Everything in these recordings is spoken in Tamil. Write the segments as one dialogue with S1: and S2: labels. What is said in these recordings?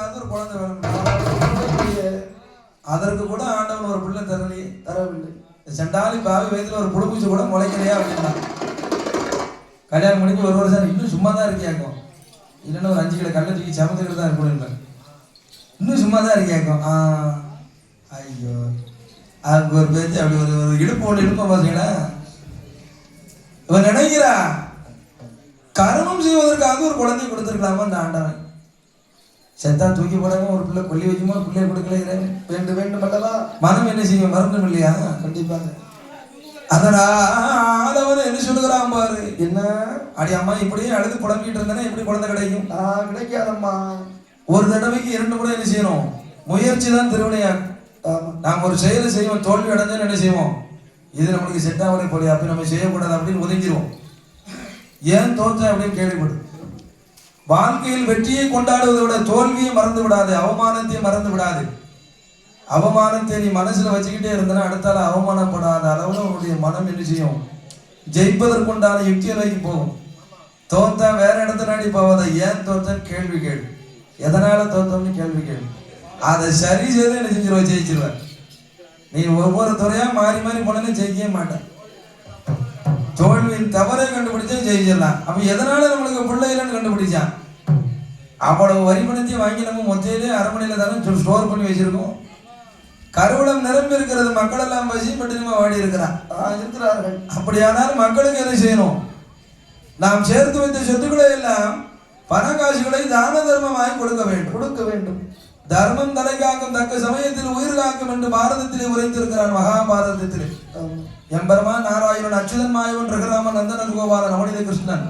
S1: செய்வதற்காக ஒரு குழந்தை வேணும். அதற்கு கூட ஆண்டவன் ஒரு பிள்ளை தரவில்லை. சண்டாலி பாவி வயதுல ஒரு புழுப்பூச்சி கூட முளைக்கலையா அப்படின்னா கல்யாணம் முடிஞ்சு ஒரு வருஷம் இன்னும் சும்மா தான் இருக்கியாக்கும். இல்லைன்னா ஒரு 5 கிலோ கல்லை தூக்கி சமத்துக்கிட்டு தான் இருக்கணும். இன்னும் சும்மா தான் இருக்கியாக்கும். ஐயோ அதுக்கு ஒரு பேச்சு அப்படி ஒரு இடுப்பு ஒன்று இடுப்ப பார்த்தீங்களா. இவன் நினைக்கிறா கர்மம் செய்வதற்காக ஒரு குழந்தை கொடுத்துருக்கலாமா அந்த ஆண்டவன். செத்தா தூக்கி போடாம ஒரு பிள்ளை கொல்லி வைக்குமா பிள்ளைய கொடுக்கல வேண்டும் வேண்டும் அல்லவா. மனம் என்ன செய்யும் மறந்தும் இல்லையா. கண்டிப்பாக அதனால என்ன சொல்லுகிறான் பாரு. என்ன அடி அம்மா இப்படியே அழுது புலம்பிட்டு இருந்தேன்னா எப்படி குழந்தை கிடைக்கும். கிடைக்காதம்மா. ஒரு தடவைக்கு 2 கூட என்ன செய்யணும். முயற்சி தான் திருவினையாகும். நாம் ஒரு செயலை செய்வோம் தோல்வி அடைஞ்சோன்னு என்ன செய்வோம். இது நம்மளுக்கு செட் ஆகலை போலியா அப்படி நம்ம செய்யக்கூடாது அப்படின்னு ஒதுங்கிடுவோம். ஏன் தோற்ற அப்படின்னு கேள்விப்படும். வாழ்க்கையில் வெற்றியை கொண்டாடுவதை விட தோல்வியை மறந்து விடாது. அவமானத்தை மறந்து விடாது. அவமானத்தை நீ மனசுல வச்சுக்கிட்டே இருந்தனா அடுத்தால அவமானப்படாத அளவுல உன்னுடைய மனம் என்ன செய்யும். ஜெயிப்பதற்குண்டான யுக்தியை நோக்கி போகும். தோத்தா வேற இடத்த நாடி போவதை ஏன் தோத்தன்னு கேள்வி கேள்வி. எதனால தோத்தோம்னு கேள்வி கேள்வி. அதை சரி செய்து என்ன செஞ்சிருவ ஜெயிச்சிருவேன். நீ ஒவ்வொரு துறையா மாறி மாறி போனே ஜெயிக்கவே மாட்டேன். தோல்வியின் தவறை கண்டுபிடிச்சா ஜெயிச்சிடலாம். அப்ப எதனால நம்மளுக்கு பிள்ளை இல்லைன்னு கண்டுபிடிச்சான். அவ்வளவு வரிபணத்தையும் வாங்கி நம்ம மொத்தையிலே அரண்மனையில தானே ஸ்டோர் பண்ணி வச்சிருக்கோம். கருவளம் நிரம்பி இருக்கிறது. மக்கள் எல்லாம் பசிப்பட்டு நம்ம வாடி இருக்கிறார்கள். அப்படியானால் மக்களுக்கு என்ன செய்யணும். நாம் சேர்த்து வைத்த சொத்துக்களை எல்லாம் பண காசுகளை தான தர்மமாய் கொடுக்க வேண்டும். தர்மம் தலை காக்கும் தக்க சமயத்தில் உயிர் காக்கும் என்று பாரதத்திலே உரைத்திருக்கிறான். மகாபாரதத்திலே எம்பெருமான் நாராயணன் அச்சுதன் மாயவன் ரகுராமன் நந்தனன் கோபாலன் நவனித கிருஷ்ணன்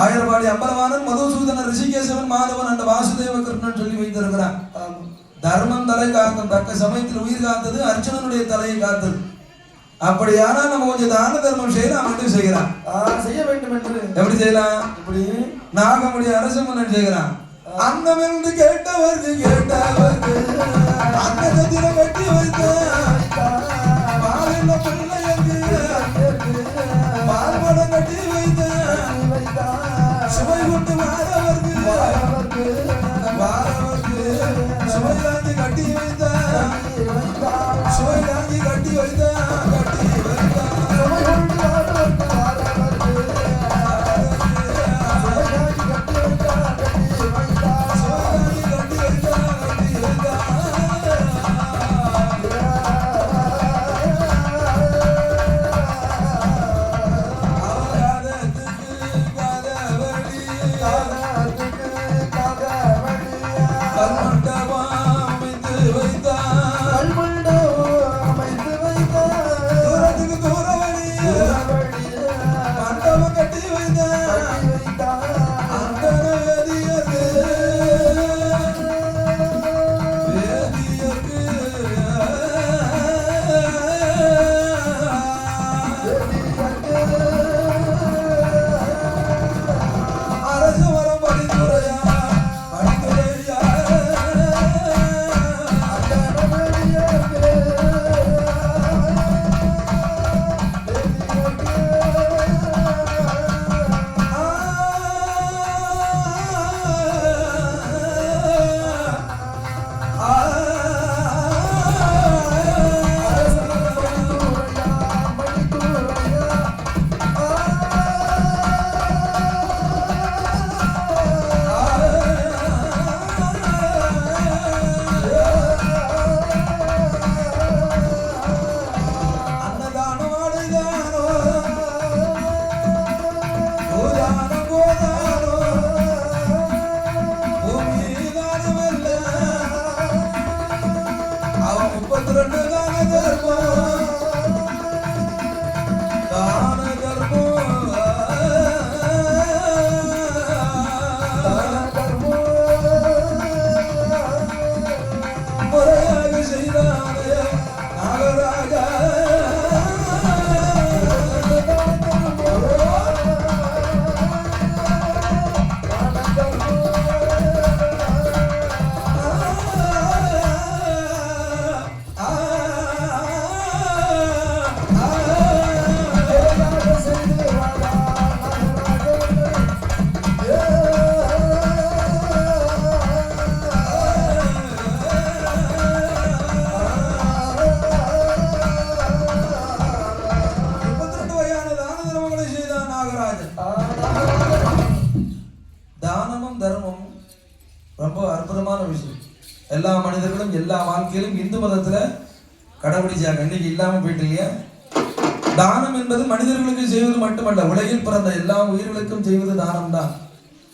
S1: ஆயிரபாடி அம்பலவானன் மதுசூதனன் ரிஷிகேசவன் மாதவன் அந்த வாசுதேவ கிருஷ்ணன் சொல்லி வைத்திருக்கிறான். தர்மம் தலை காக்கும் தக்க சமயத்தில் உயிர் காத்தது அர்ஜுனனுடைய தலையை காத்தது. அப்படியானா நம்ம கொஞ்சம் தான தர்மம் செய்யலாம். அவன் செய்கிறான் செய்ய வேண்டும் என்று எப்படி செய்யலாம். இப்படி நாகமுடைய அரச மன்னன் செய்கிறான். அன்னமென்று கேட்டவர்க்கு அன்னத்தில கட்டி வைத்த பாலின பிள்ளையருக்கு பால்படம் கட்டி வைத்த சுவை கொண்டு வாரவர்க்கு சுவை காஞ்சி கட்டி வைத்த சுவை காஞ்சி கட்டி வைத்த ரொம்ப அற்புதமான விஷயம். எல்லா மனிதர்களும் எல்லா வாழ்க்கையிலும் இந்து மதத்துல கடைபிடிச்சாங்க. இன்னைக்கு இல்லாம போயிட்டு இல்லையா? தானம் என்பது மனிதர்களுக்கு செய்வது மட்டுமல்ல, உலகில் பிறந்த எல்லா உயிர்களுக்கும் செய்வது தானம் தான்.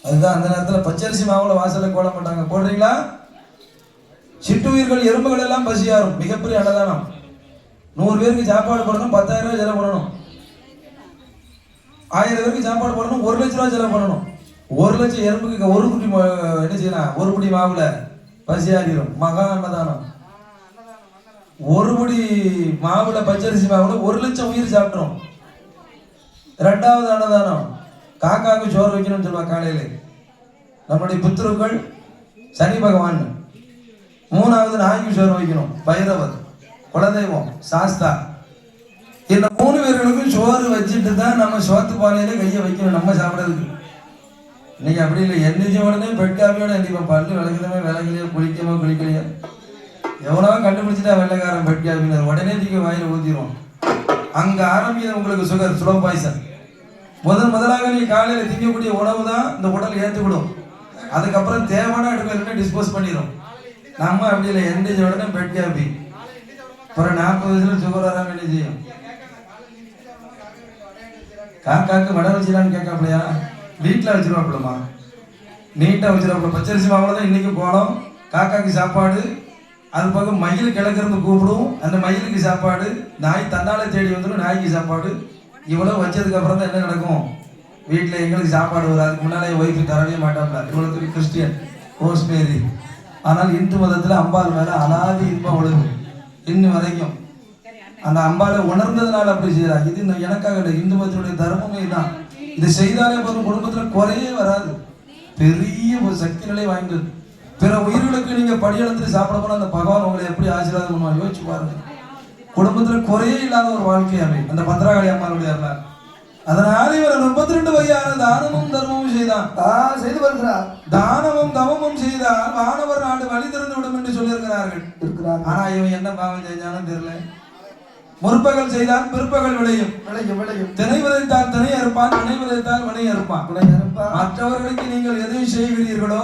S1: அதுதான் அந்த நேரத்தில் பச்சரிசி மாவுல வாசல கோலம் போட்டாங்க. போடுறீங்களா? சிட்டுயிர்கள் எறும்புகள் எல்லாம் பசியாரும். மிகப்பெரிய அன்னதானம். 100 பேருக்கு சாப்பாடு போடணும், 10,000 ரூபாய் செலவு பண்ணணும். 1000 பேருக்கு சாப்பாடு போடணும், 1 லட்ச ரூபாய் செலவு பண்ணணும். 1 லட்சம் எறும்புக்கு ஒரு குட்டி என்ன செய்யலாம்? ஒரு குடி மாவுல பசியாரிடும். மகா அன்னதானம். ஒரு குடி மாவுல பச்சரிசி மாவுல 1 லட்சம் உயிர் சாப்பிட்றோம். 2வது அன்னதானம் காக்காவுக்கு சோறு வைக்கணும்னு சொல்லுவாங்க காலையில. நம்முடைய புத்திருக்கள் சனி பகவான். 3வது நாய்க்கு சோறு வைக்கணும். பைரவர், குலதெய்வம், சாஸ்தா. இந்த 3 பேர்களுக்கும் சோறு வச்சுட்டு தான் நம்ம சோத்து பானையில கையை வைக்கணும் நம்ம சாப்பிட்றதுக்கு. இன்னைக்கு அப்படி இல்லை. எந்திரிச்ச உடனே பெட்காமியோட எந்திரிப்போம். பல்லு விளக்குதமே விளக்கலையோ, குளிக்கலையோ. எவனோ கண்டுபிடிச்சிட்டா வெள்ளைக்காரன் பெட்காமினர் உடனே தூக்கி வாயில ஊத்திடுவோம். அங்க ஆரம்பிக்கிறது உங்களுக்கு சுகர், ஸ்லோ பாய்சன். முதலாக நீ காலையில திங்கக்கூடிய உணவு தான் இந்த உடல் ஏற்றுக்கிடும். அதுக்கப்புறம் தேவையான எடுக்க டிஸ்போஸ் பண்ணிடும். நம்ம அப்படி இல்லை. எந்திரிச்ச உடனே பெட்காபி. அப்புறம் 40 வயசுல சுகர் வராம என்ன செய்யும்? காக்காக்கு வடை வச்சிடலான்னு கேட்காப்பிலையா? வீட்டில் வச்சிருவாப்பிலமா, நீட்டாக வச்சிருவாப்பில. பச்சரிசி மாவுல தான் இன்னைக்கு போனோம். காக்காக்கு சாப்பாடு, அது பக்கம் மயில் கிழக்கிறது கூப்பிடும், அந்த மயிலுக்கு சாப்பாடு. நாய் தன்னால தேடி வந்துடும், நாய்க்கு சாப்பாடு. இவ்வளவு வச்சதுக்கு அப்புறம் தான் என்ன நடக்கும்? வீட்டில் எங்களுக்கு சாப்பாடு வரும். அதுக்கு முன்னாலே ஒய்ஃபு தரவே மாட்டாப்ல. இவ்வளோத்துக்கு கிறிஸ்டியன் ரோஸ்மேரி. ஆனால் இந்து மதத்தில் அம்பாள் மேலே அலாதி இன்பம் ஒழுங்கு இன்னும் வரைக்கும். அந்த அம்பாலை உணர்ந்ததுனால அப்படி செய்யறாங்க. இது எனக்காக இந்து மதத்தினுடைய தர்மமே தான். இது செய்தாலே போதும், குடும்பத்தில் குறையே வராது. பெரிய ஒரு சக்தி நிலை வாய்ந்தது. பிற உயிர்களுக்கு நீங்க படியெடுத்து சாப்பிட போனா அந்த பகவான் உங்களை எப்படி ஆசீர்வாதம் பண்ணுவாங்க யோசிச்சு பாருங்க. குடும்பத்துல குறையே இல்லாத ஒரு வாழ்க்கை அமை அந்த பத்ராகாளி அம்மாளுடைய அருளால். அதனால இவர் 32 வகையான தானமும் தர்மமும் செய்து வருகிறார். தானமும் தவமும் செய்தால் வானவர் நாடு வழி திறந்து விடும் என்று சொல்லியிருக்கிறார்கள். ஆனா இவன் என்ன பாவம் செஞ்சாலும் தெரியல. முற்பகல் செய்தால் பிற்பகல் விளையும். திணை விதைத்தால் திணை அறுப்பான், வினை விதைத்தால் வினை அறுப்பான். மற்றவர்களுக்கு நீங்கள் எதை செய்கிறீர்களோ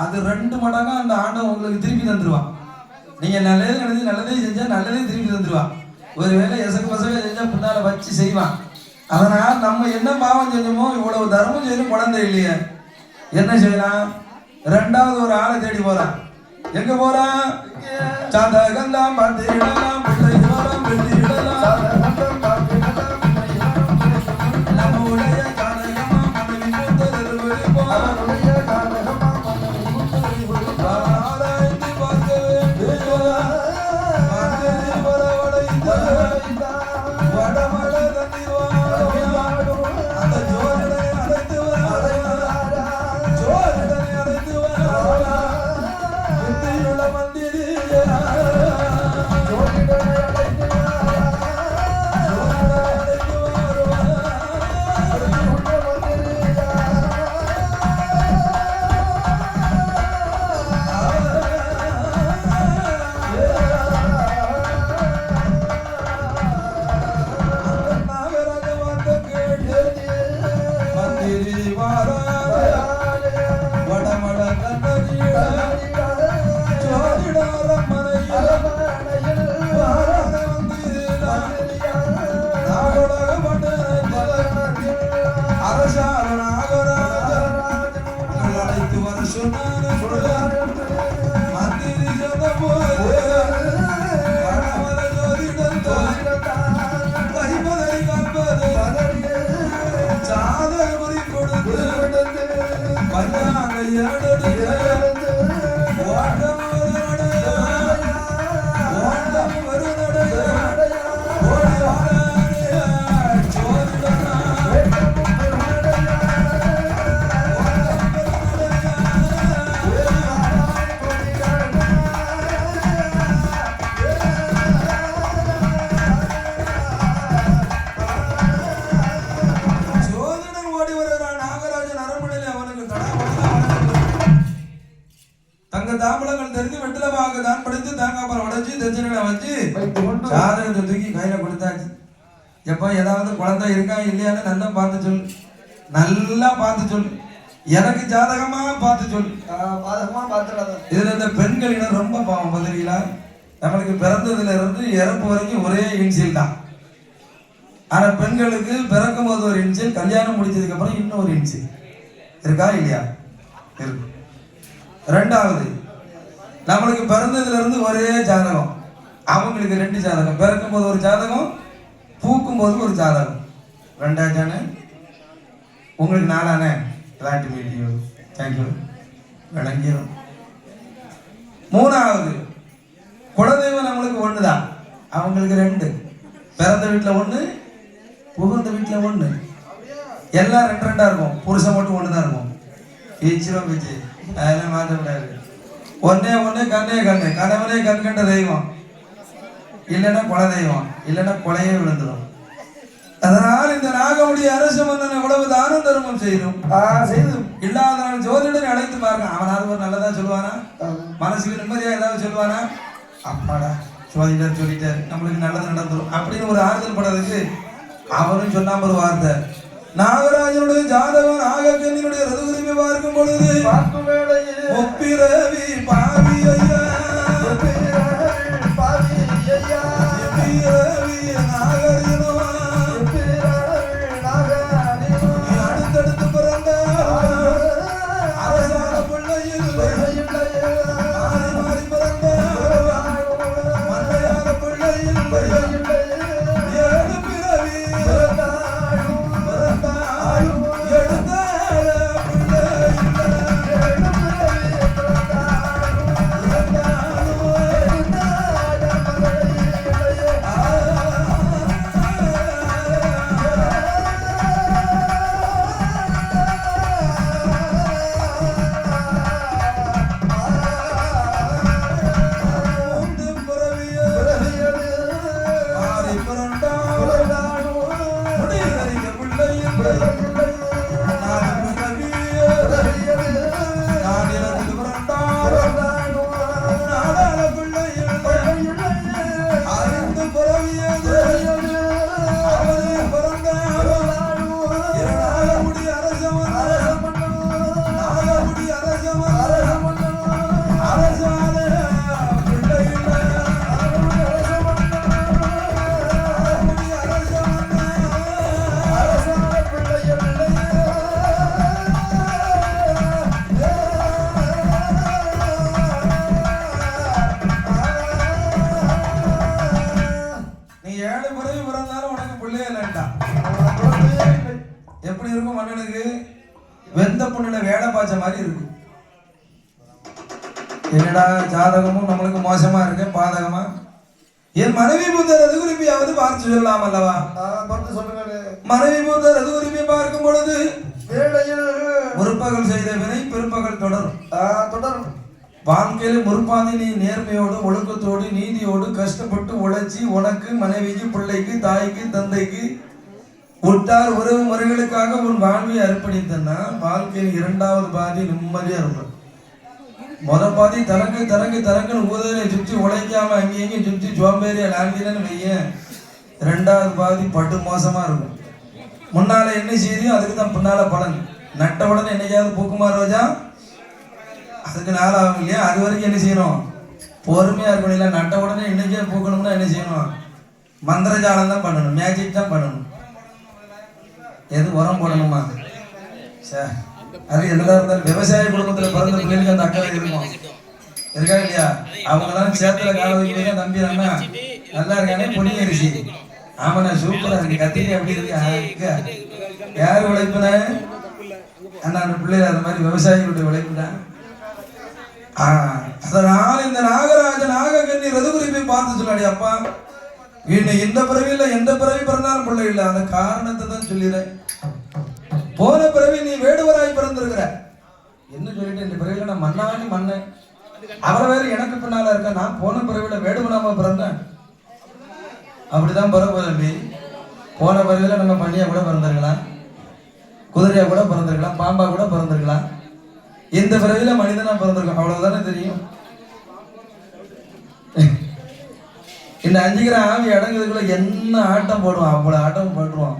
S1: அது 2 மடங்கா அந்த ஆண்டவன் உங்களுக்கு திருப்பி தந்துருவான். நீங்க நல்லதே நடந்து நல்லதே செஞ்சா நல்லதே திருப்பி தந்துருவான். ஒருவேளை எசகு பசக செஞ்சா பின்னால வச்சு செய்வான். அதனால் நம்ம என்ன பாவம் செஞ்சோமோ இவ்வளவு தர்மம் செய்யணும் குழந்தை இல்லையே என்ன செய்யலாம்? 2வது ஒரு ஆளை தேடி போறான். எங்க போறான்? சாதகந்தான் பார்த்துடலாம், பிள்ளை வரம் வெட்டிடலாம். நம்முடைய சாதகமா மனைவி மூத்தது வெளிப்போம். ஆராய்ந்து பார்க்க வேண்டும். வடமலை தந்திவாடும் அந்த ஜோதிடனை அழைத்து வர மந்திரி தாம்பளங்கள் தெரிஞ்சு வெட்டில பாக தான் படுத்து தாங்காப்பரம் உடைச்சு தெச்சனைகளை வச்சு சாதகத்தை தூக்கி கையில கொடுத்தாச்சு. எப்போ ஏதாவது குழந்தை இருக்கா இல்லையான்னு நல்லா பார்த்து சொல்லு, நல்லா பார்த்து சொல்லு. எனக்கு ஜாதகமா பார்த்து சொல்லு.
S2: பாதகமா பார்த்துடாத.
S1: இதுல இந்த பெண்களிடம் ரொம்ப பாவம் பதிலீங்களா. நம்மளுக்கு பிறந்ததுல இருந்து இறப்பு வரைக்கும் ஒரே இன்சியல் தான். ஆனா பெண்களுக்கு பிறக்கும் போது ஒரு இன்சியல், கல்யாணம் முடிச்சதுக்கு அப்புறம் இன்னொரு இன்சியல் இருக்கா இல்லையா? இருக்கு. ரெண்டாவது, நம்மளுக்கு பிறந்ததுல இருந்து ஒரே ஜாதகம், அவங்களுக்கு 2 ஜாதகம். பிறக்கும் போது ஒரு ஜாதகம், பூக்கும் போது ஒரு ஜாதகம். 2ஆச்சானே, உங்களுக்கு 4ஆனே. Glad meet you. தேங்க்யூ. விளங்கிடும். 3வது, குலதெய்வம் நம்மளுக்கு 1 தான், அவங்களுக்கு 2. பிறந்த வீட்டில் 1, புகுந்த வீட்டில் 1. எல்லாம் 2 இருக்கும். புருஷன் மட்டும் 1 தான் இருக்கும். ஈச்சிரும் பிச்சு அதெல்லாம் மாற்ற முடியாது. ஒன்னே கண்ணே கண்ணு, கணவனே கண் கண்ட தெய்வம், இல்லைன்னா குல தெய்வம், இல்லைன்னா கொலையே விழுந்துடும். அதனால் இந்த நாகமுடி அரச மன்னன் எவ்வளவு தானம் தர்மம் செய்யணும் செய்தும் இல்லாதவன் ஜோதிடனை அழைத்து பாருங்க. அவனாவது ஒரு நல்லதா சொல்லுவானா? மனசுக்கு நிம்மதியா ஏதாவது சொல்லுவானா? அப்பாடா ஜோதிடர் சொல்லிட்டாரு, நம்மளுக்கு நல்லது நடந்துடும் அப்படின்னு ஒரு ஆறுதல் படுறதுக்கு அவரும் சொன்னாம ஒரு வார்த்தை. நாகராஜனுடைய ஜாதகம் நாகக்கண்ணினுடைய ரதுகுருமை பார்க்கும் பொழுது ஒப்பிரவி பாவி ஐயா, அடுத்தடுத்து பிறந்த அரசாங்க பிள்ளையில் மாறி பிறந்த மன்னையான பிள்ளையில் 7 பிறவி எப்படி இருக்கும் மன்னனுக்கு? வெந்த புண்ணில வேலை பாய்ச்ச மாதிரி இருக்கும். என்னடா ஜாதகமும் நம்மளுக்கு மோசமா இருக்கு, பாதகமா. என் மனைவி புத்தர் ரதுகுருமியாவது பார்த்து சொல்லலாம் அல்லவா? மனைவி புத்தர் ரதுகுருமியை பார்க்கும் பொழுது முற்பகல் செய்த வினை பிற்பகல் தொடரும். வாழ்க்கையில முற்பாதி நீ நேர்மையோடு ஒழுக்கத்தோடு நீதியோடு கஷ்டப்பட்டு உழைச்சி உனக்கு மனைவிக்கு பிள்ளைக்கு தாய்க்கு தந்தைக்கு உற்றார் உறவு முறைகளுக்காக உன் வாழ்வை அர்ப்பணித்தன்னா வாழ்க்கையில் 2வது பாதி நிம்மதியா இருக்கும். முதல் பாதி தரங்குன்னு ஊதலை சுற்றி உழைக்காம அங்கேயும் சுற்றி சோம்பேறியா லாண்டிலன்னு வைய. 2வது பாதி பட்டு மோசமா இருக்கும். முன்னால என்ன செய்தியும் அதுக்கு தான் பின்னால பலன். நட்ட உடனே என்னைக்காவது பூக்குமா ரோஜா? அதுக்கு நாள் ஆகும் இல்லையா? அது வரைக்கும் என்ன செய்யணும்? பொறுமையா இருக்கணும். இல்லை நட்ட உடனே இன்னைக்கே பூக்கணும்னா என்ன செய்யணும்? மந்திரஜாலம் தான் பண்ணணும், மேஜிக் தான் பண்ணணும். எது உரம் போடணுமா? சார் அது என்னதான் இருந்தாலும் விவசாய குடும்பத்துல பிறந்த பிள்ளைகளுக்கு அந்த அக்கறை இருக்கும், இருக்கா இல்லையா? அவங்களாம் சேத்துல கால வைக்கிறீங்க, தம்பி அண்ணா நல்லா இருக்கானே பொன்னி அரிசி. ஆமாண்ணா சூப்பரா இருக்கு, கத்திரி அப்படி இருக்கு. யார் உழைப்புன? அண்ணா அந்த பிள்ளைகள் அந்த மாதிரி விவசாயிகளுடைய உழைப்புதான். அதனால இந்த நாகராஜ நாகக்கண்ணி ரதுகுருமை பார்த்து சொல்லாடி, அப்பா இந்த பிறவியில எந்த பிறவி பிறந்தாலும் பிள்ளை இல்லை. அந்த காரணத்தை தான் சொல்லிடுறேன். போன பிறவி நீ வேடுவராய் பிறந்திருக்கிற என்ன சொல்லிட்டு, இந்த பிறவியில நான் மண்ணாடி மன்னன், அவரை வேற எனக்கு பின்னால இருக்க. நான் போன பிறவியில வேடுவனாம பிறந்தேன். அப்படிதான் பிறகு தம்பி. போன பிறவியில நம்ம பண்ணியா கூட பிறந்திருக்கலாம், குதிரையா கூட பிறந்திருக்கலாம், பாம்பா கூட பிறந்திருக்கலாம். இந்த பிறவியில மனிதனா பிறந்திருக்கோம், அவ்வளவுதானே தெரியும். இந்த 5 கிராம் ஆவி அடங்குறதுக்குள்ள என்ன ஆட்டம் போடுவான், அவ்வளவு ஆட்டம் போட்டுருவான்.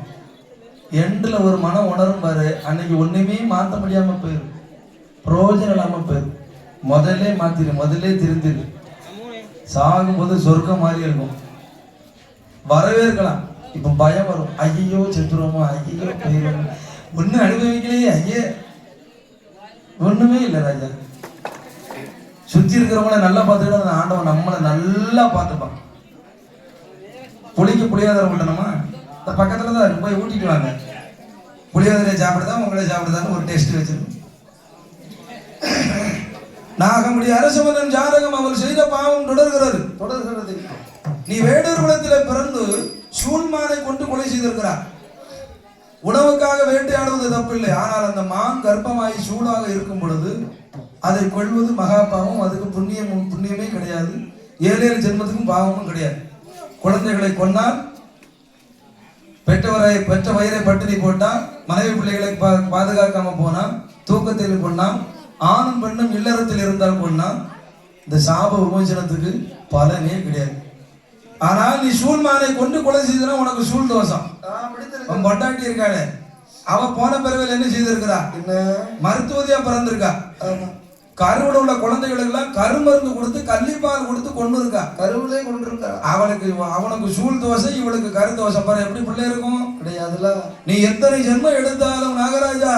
S1: எண்டில் ஒரு மனம் உணரும் பாரு, அன்னைக்கு ஒண்ணுமே மாற்ற முடியாம போயிரு, பிரயோஜனம் இல்லாம போயிரு. முதல்ல மாத்திரு, முதல்ல திருந்திரு. சாகும்போது சொர்க்கம் மாதிரி இருக்கும், வரவேற்கலாம். இப்ப பயம் வரும், ஐயோ செத்துருவோமோ, ஐயோ போயிடும், ஒன்னும் அனுபவிக்கலையே, ஐயே ஒண்ணுமே இல்லை ராஜா. சுத்தி இருக்கிறவங்கள நல்லா பார்த்துக்கிட்டு அந்த ஆண்டவன் நம்மளை நல்லா பார்த்துப்பான். புளிக்கு புளியாதரை ஊட்டணுமா, இந்த பக்கத்துல தான் இருக்கு, போய் ஊட்டிட்டு வாங்க. புளியாதரை சாப்பிடுதான் உங்களை சாப்பிடுதான்னு ஒரு டெஸ்ட் வச்சிருக்கோம். நாகமுடி அரசமன்னன் ஜாதகம் அவர் செய்த பாவம் தொடர்கிறது. நீ வேடர் குலத்திலே பிறந்து சூழ்மானை கொண்டு கொலை செய்திருக்கிறார். உணவுக்காக வேட்டையாடுவது தப்பில்லை, ஆனால் அந்த மான் கர்ப்பமாகி சூடாக இருக்கும் பொழுது அதை கொள்வது மகா பாவம். அதுக்கு புண்ணியமே கிடையாது, 7 ஜென்மத்துக்கும் பாவமும் கிடையாது. குழந்தைகளை கொன்னால், பெற்ற வயிறை பட்டினி போட்டால், மனைவி பிள்ளைகளை பாதுகாக்காம போனால், தூக்கத்தில் கொண்டால், ஆணும் பெண்ணும் இல்லறத்தில் இருந்தால் கொண்டால், இந்த சாப விமோசனத்துக்கு பலனே கிடையாது. ஆனால் நீ சூழ்மானை கொண்டு கொலை செய்தனா உனக்கு சூழ் தோஷம். பொட்டாட்டி இருக்காளே, அவ போன பிறவில் என்ன செய்திருக்கிறா, மருத்துவதியா பிறந்திருக்கா. கருவுல உள்ள குழந்தைகளுக்கு எல்லாம் கருமருந்து கொடுத்து கள்ளிப்பால் கொடுத்து கொண்டு இருக்கா, கருவிலே கொண்டு இருக்கா. அவனுக்கு சூழ் தோசை, இவளுக்கு கரு தோசை. பாரு எப்படி பிள்ளை இருக்கும், கிடையாதுல. நீ எத்தனை ஜென்மம் எடுத்தாலும் நாகராஜா,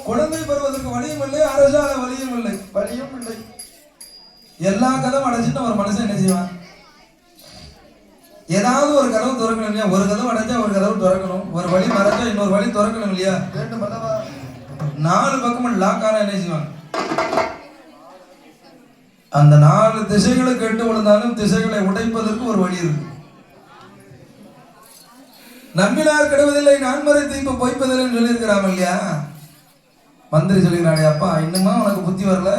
S1: குழந்தை பெறுவதற்கு வழியும் இல்லை, அரசால வழியும் இல்லை, வழியும் இல்லை. எல்லா கதவும் அடைச்சிட்டு ஒரு மனுஷன் என்ன செய்வான், ஏதாவது ஒரு கதவு திறக்கணும் இல்லையா? ஒரு கதவு அடைச்சா ஒரு கதவு திறக்கணும், ஒரு வழி மறைச்சா இன்னொரு வழி திறக்கணும் இல்லையா? 4 பக்கமும் லாக் ஆனா என்ன செய்வான்? அந்த 4 திசைகளை கெட்டு விழுந்தாலும் திசைகளை உடைப்பதற்கு ஒரு வழி இருக்கு. நம்பினார் கெடுவதில்லை, நான்மறை தீர்ப்பு பொய்ப்பதில்லை சொல்லியிருக்கிறான் இல்லையா? மந்திரி சொல்லிக்கிறானே, அப்பா இன்னுமா உனக்கு புத்தி வரல,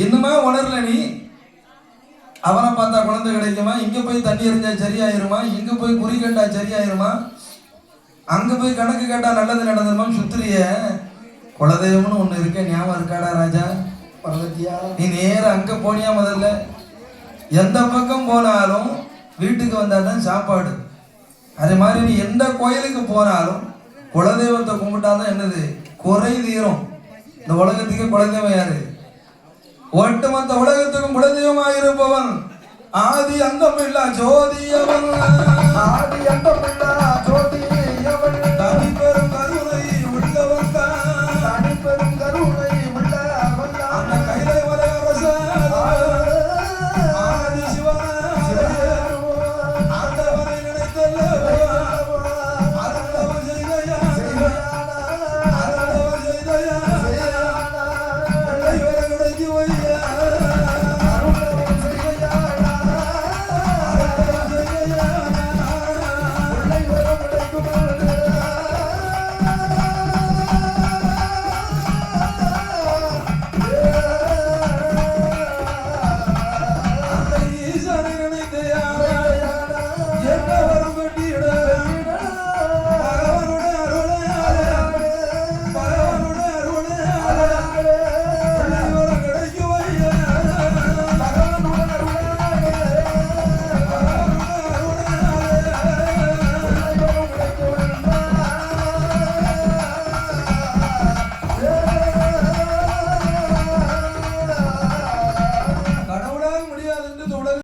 S1: இன்னுமா உணரல நீ? அவனை பார்த்தா குழந்தை கிடைக்குமா, இங்க போய் தண்ணி எறிஞ்சா சரியாயிருமா, இங்க போய் குறி கேட்டா சரியாயிருமா, அங்க போய் கணக்கு கேட்டா நல்லது நடந்துருமா? சுத்திரிய குலதெய்வம்னு ஒண்ணு இருக்க, ஞாபகம் இருக்காடா ராஜா? நீ நேர அங்க போனியா? முதல்ல எந்த பக்கம் போனாலும் வீட்டுக்கு வந்தாதான் சாப்பாடு. அதே மாதிரி நீ எந்த கோயிலுக்கு போனாலும் குலதெய்வத்தை கும்பிட்டாதான் என்னது குறை தீரும். இந்த உலகத்துக்கு குலதெய்வம் யாரு? ஒட்டுமொத்த உலகத்துக்கும் குலதெய்வமாக இருப்பவன் ஆதி அந்தமில்லா ஜோதியவன். ஆதி அந்தமில்லா ஜோதியவன், தனி பெரும் கருணை உள்ளவன் தான், தனி பெரும் கருணை